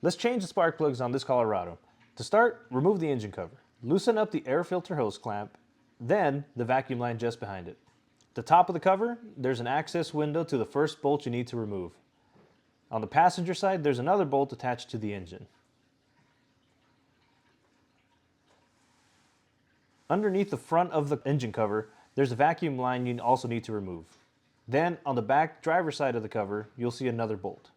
Let's change the spark plugs on this Colorado. To start, remove the engine cover. Loosen up the air filter hose clamp, then the vacuum line just behind it. At the top of the cover, there's an access window to the first bolt you need to remove. On the passenger side, there's another bolt attached to the engine. Underneath the front of the engine cover, there's a vacuum line you also need to remove. Then, on the back driver's side of the cover, you'll see another bolt.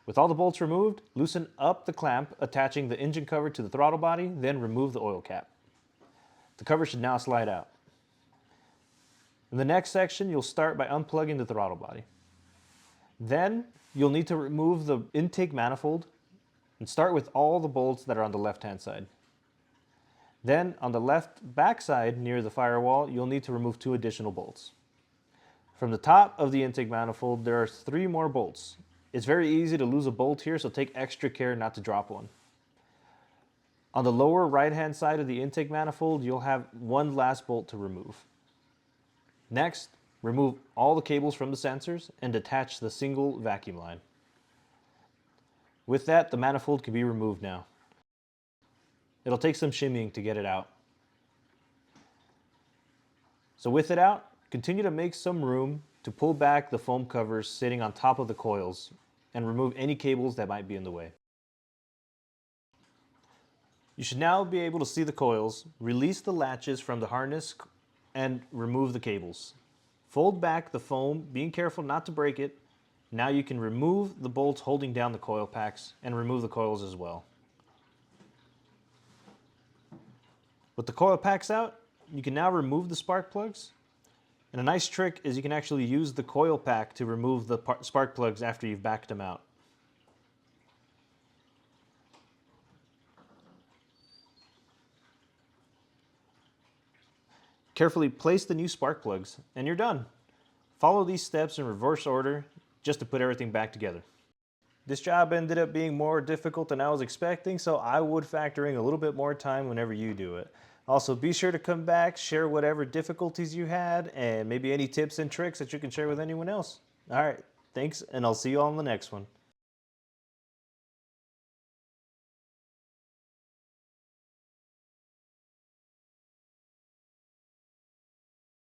With all the bolts removed, loosen up the clamp attaching the engine cover to the throttle body, then remove the oil cap. The cover should now slide out. In the next section, you'll start by unplugging the throttle body. Then, you'll need to remove the intake manifold and start with all the bolts that are on the left-hand side. Then, on the left back side near the firewall, you'll need to remove 2 additional bolts. From the top of the intake manifold, there are 3 more bolts. It's very easy to lose a bolt here, so take extra care not to drop one. On the lower right-hand side of the intake manifold, you'll have 1 last bolt to remove. Next, remove all the cables from the sensors and detach the single vacuum line. With that, the manifold can be removed now. It'll take some shimmying to get it out. So with it out, continue to make some room to pull back the foam covers sitting on top of the coils and remove any cables that might be in the way. You should now be able to see the coils, release the latches from the harness, and remove the cables. Fold back the foam, being careful not to break it. Now you can remove the bolts holding down the coil packs and remove the coils as well. With the coil packs out, you can now remove the spark plugs. And a nice trick is you can actually use the coil pack to remove the spark plugs after you've backed them out. Carefully place the new spark plugs and you're done. Follow these steps in reverse order just to put everything back together. This job ended up being more difficult than I was expecting, so I would factor in a little bit more time whenever you do it. Also, be sure to come back, share whatever difficulties you had, and maybe any tips and tricks that you can share with anyone else. All right, thanks, and I'll see you all in the next one.